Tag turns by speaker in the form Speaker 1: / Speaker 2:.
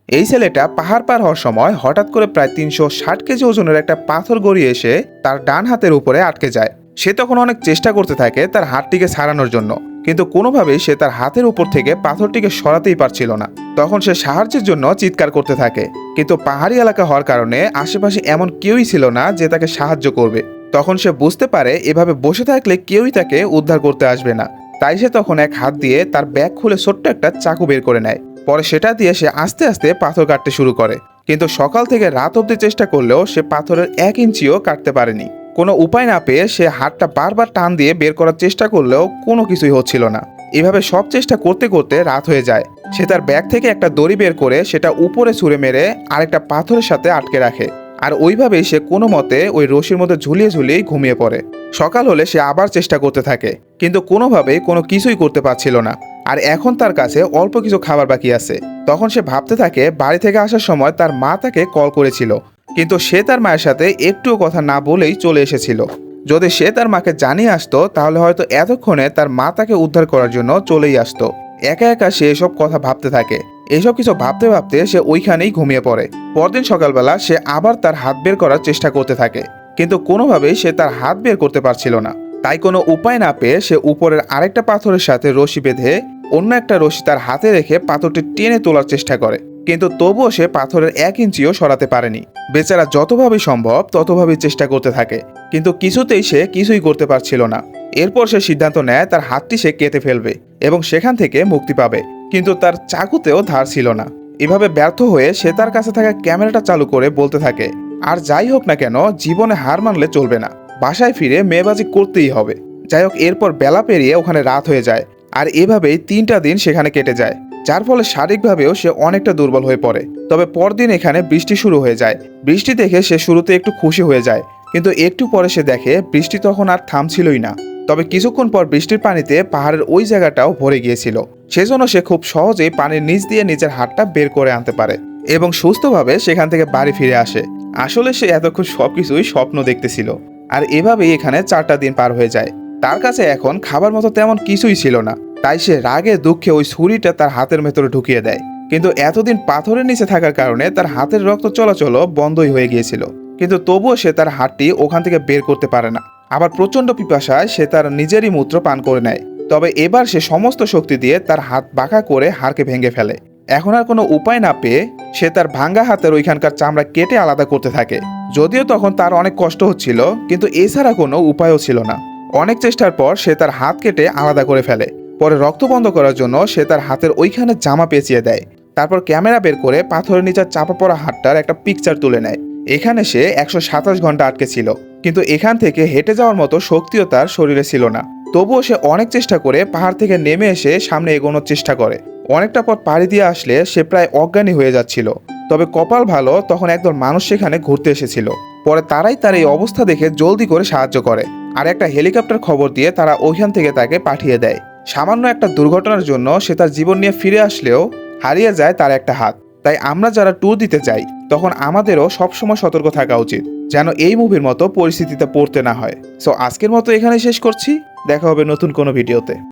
Speaker 1: এই ছেলেটা পাহাড় পার হওয়ার সময় হঠাৎ করে প্রায় 360 কেজি ওজনের একটা পাথর গড়িয়ে এসে তার ডান হাতের উপরে আটকে যায়। সে তখন অনেক চেষ্টা করতে থাকে তার হাতটিকে ছাড়ানোর জন্য, কিন্তু কোনোভাবেই সে তার হাতের উপর থেকে পাথরটিকে সরাতেই পারছিল না। তখন সে সাহায্যের জন্য চিৎকার করতে থাকে, কিন্তু পাহাড়ি এলাকা হওয়ার কারণে আশেপাশে এমন কেউই ছিল না যে তাকে সাহায্য করবে। তখন সে বুঝতে পারে এভাবে বসে থাকলে কেউই তাকে উদ্ধার করতে আসবে না। তাই সে তখন এক হাত দিয়ে তার ব্যাগ খুলে ছোট্ট একটা চাকু বের করে নেয়। পরে সেটা দিয়ে সে আস্তে আস্তে পাথর কাটতে শুরু করে, কিন্তু সকাল থেকে রাত অবধি চেষ্টা করলেও সে পাথরের 1 ইঞ্চিও কাটতে পারেনি। কোনো উপায় না পেয়ে সে হাতটা বারবার টান দিয়ে বের করার চেষ্টা করলেও কোনো কিছুই হচ্ছিল না। এভাবে সব চেষ্টা করতে করতে রাত হয়ে যায়। সে তার ব্যাগ থেকে একটা দড়ি বের করে সেটা উপরে ছুঁড়ে মেরে আরেকটা পাথরের সাথে আটকে রাখে, আর ওইভাবেই সে কোনো মতে ওই রশির মধ্যে ঝুলিয়ে ঝুলিয়ে ঘুমিয়ে পড়ে। সকাল হলে সে আবার চেষ্টা করতে থাকে, কিন্তু কোনোভাবেই কোনো কিছুই করতে পারছিল না। আর এখন তার কাছে অল্প কিছু খাবার বাকি আছে। তখন সে ভাবতে থাকে বাড়ি থেকে আসার সময় তার মা তাকে কল করেছিল, কিন্তু সে তার মায়ের সাথে একটুও কথা না বলেই চলে এসেছিল। যদি সে তার মাকে জানিয়ে আসতো তাহলে হয়তো এতক্ষণে তার মা তাকে উদ্ধার করার জন্য চলেই আসতো। একা একা সে এসব কথা ভাবতে থাকে। এসব কিছু ভাবতে ভাবতে সে ওইখানেই ঘুমিয়ে পড়ে। পরদিন সকালবেলা সে আবার তার হাত বের করার চেষ্টা করতে থাকে, কিন্তু কোনোভাবেই সে তার হাত বের করতে পারছিল না। তাই কোনো উপায় না পেয়ে সে উপরের আরেকটা পাথরের সাথে রশি বেঁধে অন্য একটা রশি তার হাতে রেখে পাথরটি টেনে তোলার চেষ্টা করে, কিন্তু তবুও সে পাথরের 1 ইঞ্চিও সরাতে পারেনি। বেচারা যতভাবে সম্ভব ততভাবেই চেষ্টা করতে থাকে, কিন্তু কিছুতেই সে কিছুই করতে পারছিল না। এরপর সে সিদ্ধান্ত নেয় তার হাতটি সে কেটে ফেলবে এবং সেখান থেকে মুক্তি পাবে, কিন্তু তার চাকুতেও ধার ছিল না। এভাবে ব্যর্থ হয়ে সে তার কাছে থাকা ক্যামেরাটা চালু করে বলতে থাকে, আর যাই হোক না কেন জীবনে হার মানলে চলবে না, বাসায় ফিরে মেয়েবাজি করতেই হবে। যাই হোক, এরপর বেলা পেরিয়ে ওখানে রাত হয়ে যায়, আর এভাবেই 3টা দিন সেখানে কেটে যায়, যার ফলে শারীরিকভাবেও সে অনেকটা দুর্বল হয়ে পড়ে। তবে পরদিন এখানে বৃষ্টি শুরু হয়ে যায়। বৃষ্টি দেখে সে শুরুতে একটু খুশি হয়ে যায়, কিন্তু একটু পরে সে দেখে বৃষ্টি তখন আর থামছিলই না। তবে কিছুক্ষণ পর বৃষ্টির পানিতে পাহাড়ের ওই জায়গাটাও ভরে গিয়েছিল। সেজন্য সে খুব সহজেই পানির নিচ দিয়ে নিজের হাতটা বের করে আনতে পারে এবং সুস্থভাবে সেখান থেকে বাড়ি ফিরে আসে। আসলে সে এতক্ষণ সবকিছুই স্বপ্ন দেখতেছিল। আর এভাবেই এখানে 4টা দিন পার হয়ে যায়। তার কাছে এখন খাবার মতো তেমন কিছুই ছিল না, তাই সে রাগে দুঃখে ওই ছুরিটা তার হাতের ভেতরে ঢুকিয়ে দেয়। কিন্তু এতদিন পাথরের নিচে থাকার কারণে তার হাতের রক্ত চলাচলও বন্ধই হয়ে গিয়েছিল, কিন্তু তবুও সে তার হাতটি ওখান থেকে বের করতে পারে না। আবার প্রচন্ড পিপাসায় সে তার নিজেরই মূত্র পান করে নেয়। তবে এবার সে সমস্ত শক্তি দিয়ে তার হাত বাঁকা করে হাড়কে ভেঙে ফেলে। এখন আর কোনো উপায় না পেয়ে সে তার ভাঙ্গা হাতের ওইখানকার চামড়া কেটে আলাদা করতে থাকে। যদিও তখন তার অনেক কষ্ট হচ্ছিল, কিন্তু এছাড়া কোনো উপায়ও ছিল না। অনেক চেষ্টার পর সে তার হাত কেটে আলাদা করে ফেলে। পরে রক্ত বন্ধ করার জন্য সে তার হাতের ওইখানে জামা পেঁচিয়ে দেয়। তারপর ক্যামেরা বের করে পাথরের নিচে চাপা পড়া হাতটার একটা পিকচার তুলে নেয়। এখানে সে 127 ঘন্টা আটকে ছিল, কিন্তু এখান থেকে হেঁটে যাওয়ার মতো শক্তিও তার শরীরে ছিল না। তবুও সে অনেক চেষ্টা করে পাহাড় থেকে নেমে এসে সামনে এগোনোর চেষ্টা করে। অনেকটা পথ পাড়ি দিয়ে আসলে সে প্রায় অজ্ঞানী হয়ে যাচ্ছিল। তবে কপাল ভালো, তখন একদল মানুষ সেখানে ঘুরতে এসেছিল। পরে তারাই তার এই অবস্থা দেখে জলদি করে সাহায্য করে, আর একটা হেলিকপ্টার খবর দিয়ে তারা ওইখান থেকে তাকে পাঠিয়ে দেয়। সামান্য একটা দুর্ঘটনার জন্য সে তার জীবন নিয়ে ফিরে আসলেও হারিয়ে যায় তার একটা হাত। তাই আমরা যারা ট্যুর দিতে যাই তখন আমাদেরও সবসময় সতর্ক থাকা উচিত, যেন এই মুভির মতো পরিস্থিতিতে পড়তে না হয়। সো আজকের মতো এখানে শেষ করছি। দেখা হবে নতুন কোনো ভিডিওতে।